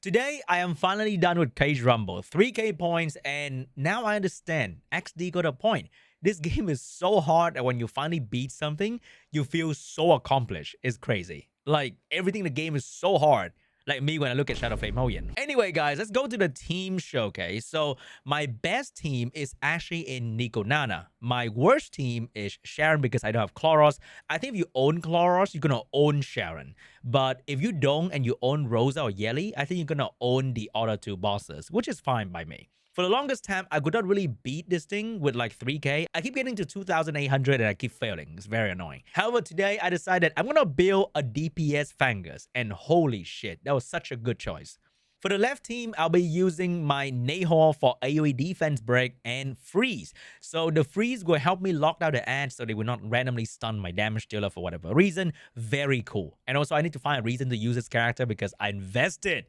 Today, I am finally done with Cage Rumble. 3k points, and now I understand. XD got a point. This game is so hard that when you finally beat something, you feel so accomplished. It's crazy. Like, everything in the game is so hard. Like me when I look at Shadowflame Hoyen. Anyway, guys, let's go to the team showcase. So, my best team is actually in Nikon Nana. My worst team is Sharon because I don't have Chloros. I think if you own Chloros, you're gonna own Sharon. But if you don't and you own Rosa or Yeli, I think you're gonna own the other two bosses, which is fine by me. For the longest time, I could not really beat this thing with like 3k. I keep getting to 2,800 and I keep failing. It's very annoying. However, today I decided I'm gonna build a DPS Fangus, and holy shit, that was such a good choice. For the left team, I'll be using my Nahor for AoE defense break and freeze. So the freeze will help me lock down the ads so they will not randomly stun my damage dealer for whatever reason. Very cool. And also I need to find a reason to use this character because I invested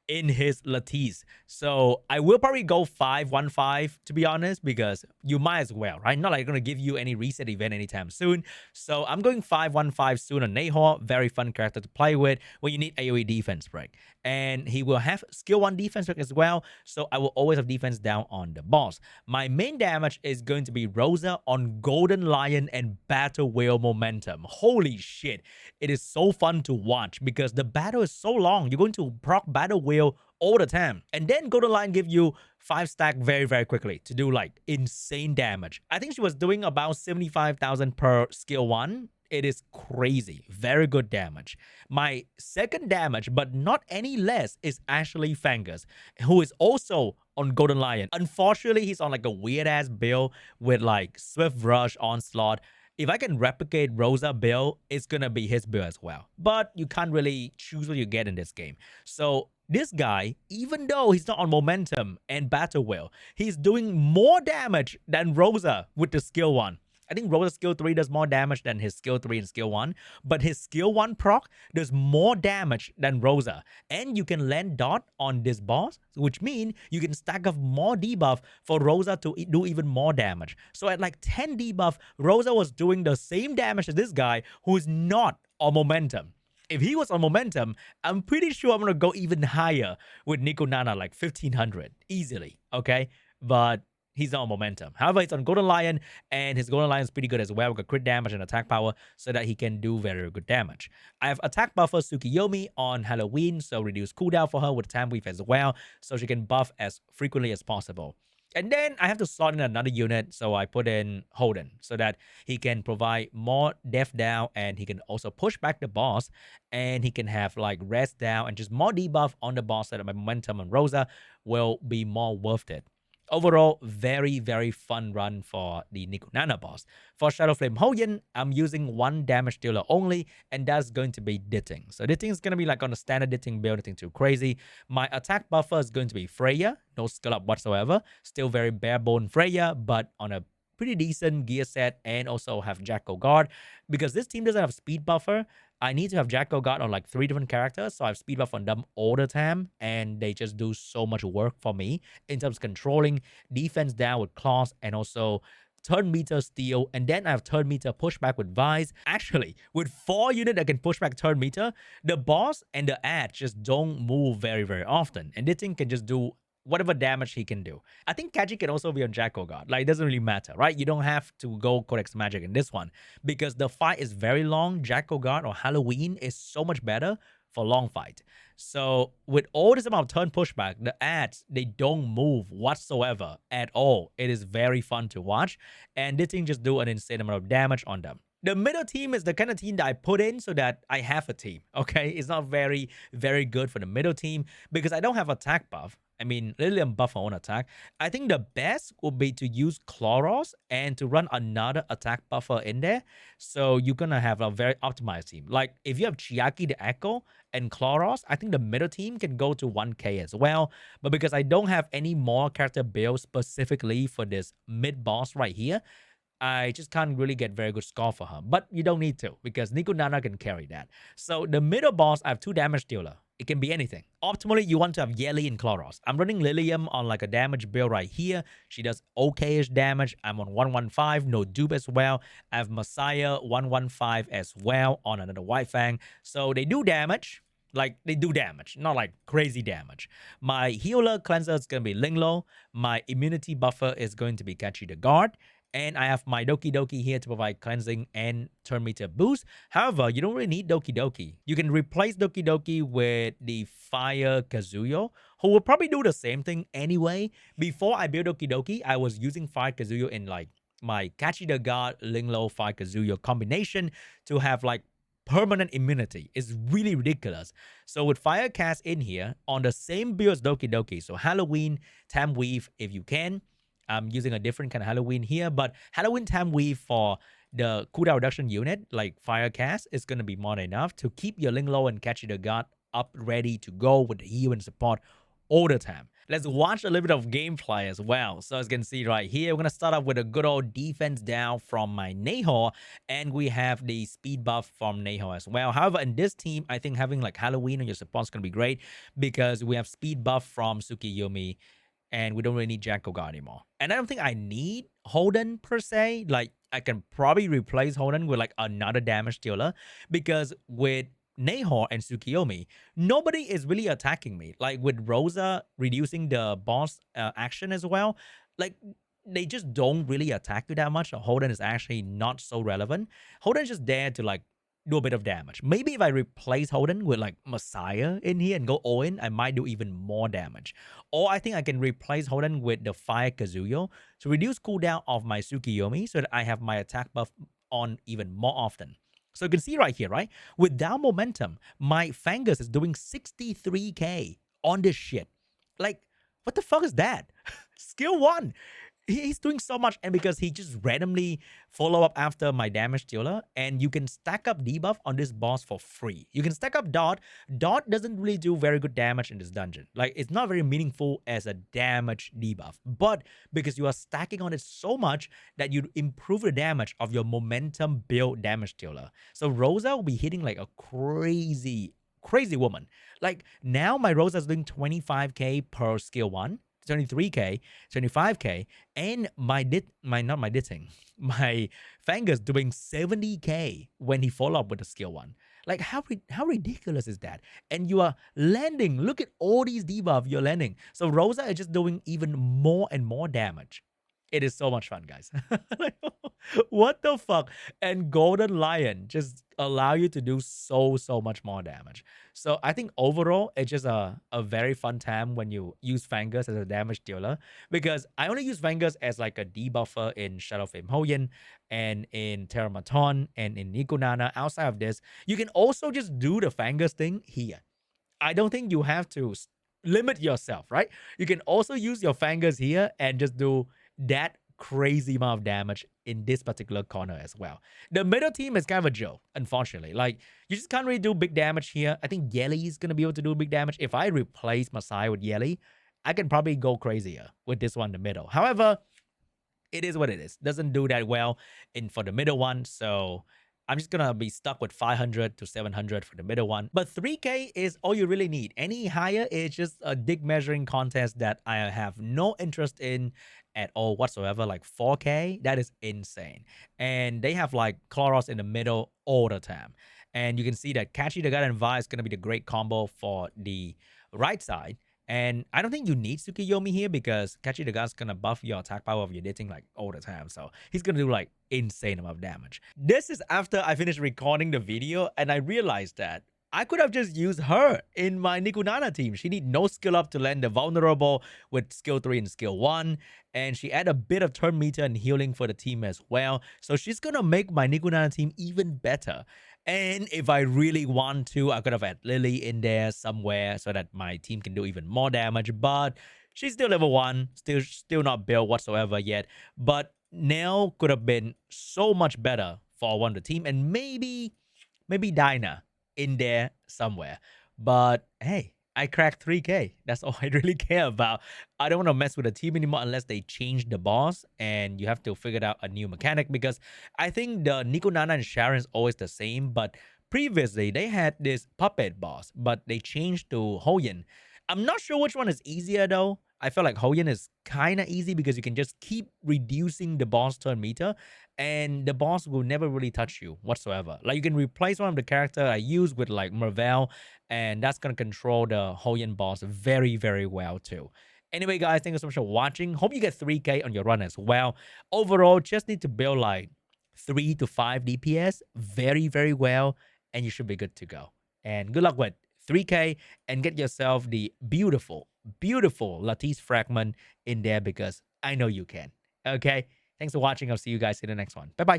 in his Latisse. So I will probably go 5-1-5 to be honest, because you might as well, right? Not like I'm gonna give you any reset event anytime soon. So I'm going 5-1-5 soon on Nahor. Very fun character to play with when you need AoE defense break. And he will have skill 1 defense break as well. So I will always have defense down on the boss. My main damage is going to be Rosa on Golden Lion and Battle Wheel momentum. Holy shit. It is so fun to watch because the battle is so long. You're going to proc Battle Wheel all the time. And then Golden Lion give you 5 stack very, very quickly to do like insane damage. I think she was doing about 75,000 per skill 1. It is crazy. Very good damage. My second damage, but not any less, is actually Fangus, who is also on Golden Lion. Unfortunately, he's on like a weird-ass build with like Swift Rush, Onslaught. If I can replicate Rosa build, it's gonna be his build as well. But you can't really choose what you get in this game. So this guy, even though he's not on momentum and battle wheel, he's doing more damage than Rosa with the skill 1. I think Rosa's skill 3 does more damage than his skill 3 and skill 1, but his skill 1 proc does more damage than Rosa. And you can land dot on this boss, which means you can stack up more debuff for Rosa to do even more damage. So at like 10 debuff, Rosa was doing the same damage as this guy who is not on momentum. If he was on momentum, I'm pretty sure I'm going to go even higher with Nikon Nana, like 1,500, easily, okay? But he's not on momentum. However, he's on Golden Lion, and his Golden Lion is pretty good as well. We got crit damage and attack power so that he can do very good damage. I have attack buffer Tsukiyomi on Halloween, so reduce cooldown for her with time weave as well, so she can buff as frequently as possible. And then I have to slot in another unit, so I put in Holden so that he can provide more death down and he can also push back the boss, and he can have like rest down and just more debuff on the boss so that my momentum on Rosa will be more worth it. Overall, very, very fun run for the Nikon Nana boss. For Shadowflame Hoyen, I'm using 1 damage dealer only, and that's going to be Ditting. So Ditting is going to be like on a standard Ditting build, nothing too crazy. My attack buffer is going to be Freya, no skill up whatsoever. Still very bare bone Freya, but on a pretty decent gear set, and also have Jacko Guard. Because this team doesn't have speed buffer, I need to have Jacko Guard on like 3 different characters, so I have speed buff on them all the time, and they just do so much work for me in terms of controlling defense down with claws and also turn meter steal, and then I have turn meter pushback with Vice. Actually, with 4 units that can push back turn meter, the boss and the ad just don't move very, very often, and this thing can just do whatever damage he can do. I think Kaji can also be on Jacko God. Like, it doesn't really matter, right? You don't have to go Codex Magic in this one because the fight is very long. Jacko God or Halloween is so much better for long fight. So with all this amount of turn pushback, the ads, they don't move whatsoever at all. It is very fun to watch, and this thing just do an insane amount of damage on them. The middle team is the kind of team that I put in so that I have a team, okay? It's not very, very good for the middle team because I don't have attack buff. I mean, Lilium buff on attack. I think the best would be to use Chloros and to run another attack buffer in there. So you're going to have a very optimized team. Like, if you have Chiaki the Echo and Chloros, I think the middle team can go to 1k as well. But because I don't have any more character builds specifically for this mid boss right here, I just can't really get very good score for her. But you don't need to because Nikon Nana can carry that. So the middle boss, I have 2 damage dealer. It can be anything. Optimally, you want to have Yeli and Chloros. I'm running Lilium on like a damage build right here. She does okay-ish damage. I'm on 115, no dupe as well. I have Messiah 115 as well on another White Fang. So they do damage. Like they do damage, not like crazy damage. My healer cleanser is going to be Linglo. My immunity buffer is going to be Catchy the Guard. And I have my Doki Doki here to provide cleansing and turn meter boost. However, you don't really need Doki Doki. You can replace Doki Doki with the Fire Kazuyo, who will probably do the same thing anyway. Before I built Doki Doki, I was using Fire Kazuyo in like my Catchy the God Linglo Fire Kazuyo combination to have like permanent immunity. Is really ridiculous. So with Firecast in here on the same build as Doki Doki, so Halloween, Tam Weave if you can. I'm using a different kind of Halloween here, but Halloween Tam Weave for the cooldown reduction unit, like Firecast, is going to be more than enough to keep your Linglo and Catchy the God up ready to go with the heal and support all the time. Let's watch a little bit of gameplay as well. So as you can see right here, we're going to start off with a good old defense down from my Neho, and we have the speed buff from Neho as well. However, in this team, I think having like Halloween on your support is going to be great because we have speed buff from Tsukiyomi, and we don't really need Jack Koga anymore. And I don't think I need Holden per se. Like, I can probably replace Holden with like another damage dealer because with Nahor and Tsukiyomi, nobody is really attacking me. Like with Rosa reducing the boss action as well, like they just don't really attack you that much. Holden is actually not so relevant. Holden is just there to like do a bit of damage. Maybe if I replace Holden with like Messiah in here and go all in, I might do even more damage. Or I think I can replace Holden with the Fire Kazuyo to reduce cooldown of my Tsukiyomi so that I have my attack buff on even more often. So you can see right here, right? Without momentum, my Fangus is doing 63k on this shit. Like, what the fuck is that? Skill 1. He's doing so much, and because he just randomly follow up after my damage dealer, and you can stack up debuff on this boss for free. You can stack up Dot. Dot doesn't really do very good damage in this dungeon. Like, it's not very meaningful as a damage debuff, but because you are stacking on it so much that you improve the damage of your momentum build damage dealer. So Rosa will be hitting like a crazy woman. Like now my Rosa is doing 25k per skill 1. 23k, 25k, and my Fangus doing 70k when he follow up with the skill 1. Like how ridiculous is that? And you are landing. Look at all these debuff you're landing. So Rosa is just doing even more and more damage. It is so much fun, guys. Like, what the fuck? And Golden Lion just allow you to do so much more damage. So I think overall, it's just a very fun time when you use Fangus as a damage dealer. Because I only use Fangus as like a debuffer in Shadowflame Hoyen and in Terramaton and in Nikon Nana. Outside of this, you can also just do the Fangus thing here. I don't think you have to limit yourself, right? You can also use your Fangus here and just do that crazy amount of damage in this particular corner as well. The middle team is kind of a joke, unfortunately. Like, you just can't really do big damage here. I think Yeli is going to be able to do big damage. If I replace Messiah with Yeli, I can probably go crazier with this one in the middle. However, it is what it is. Doesn't do that well for the middle one, so I'm just gonna be stuck with 500 to 700 for the middle one. But 3k is all you really need. Any higher is just a dig measuring contest that I have no interest in at all whatsoever. Like 4k, that is insane. And they have like Chloros in the middle all the time. And you can see that Catchy the God and Vi is gonna be the great combo for the right side. And I don't think you need Tsukiyomi here because Catchy the God's gonna buff your attack power of your knitting like all the time. So he's gonna do like insane amount of damage. This is after I finished recording the video and I realized that I could have just used her in my Nikon Nana team. She need no skill up to land the vulnerable with skill 3 and skill 1. And she add a bit of turn meter and healing for the team as well. So she's gonna make my Nikon Nana team even better. And if I really want to, I could have had Lily in there somewhere so that my team can do even more damage. But she's still level 1, still not built whatsoever yet. But Nell could have been so much better for one of the team. And maybe Dinah in there somewhere. But hey, I cracked 3k. That's all I really care about. I don't want to mess with the team anymore unless they change the boss and you have to figure out a new mechanic, because I think the Nikon Nana and Sharon is always the same, but previously they had this puppet boss, but they changed to Hoyen. I'm not sure which one is easier though. I feel like Hoyen is kind of easy because you can just keep reducing the boss turn meter and the boss will never really touch you whatsoever. Like you can replace one of the character I use with like Mervel, and that's gonna control the Hoyen boss very, very well too. Anyway, guys, thank you so much for watching. Hope you get 3K on your run as well. Overall, just need to build like 3 to 5 DPS very, very well, and you should be good to go. And good luck with 3K and get yourself the beautiful, beautiful Lattice fragment in there because I know you can. Okay. Thanks for watching. I'll see you guys in the next one. Bye bye.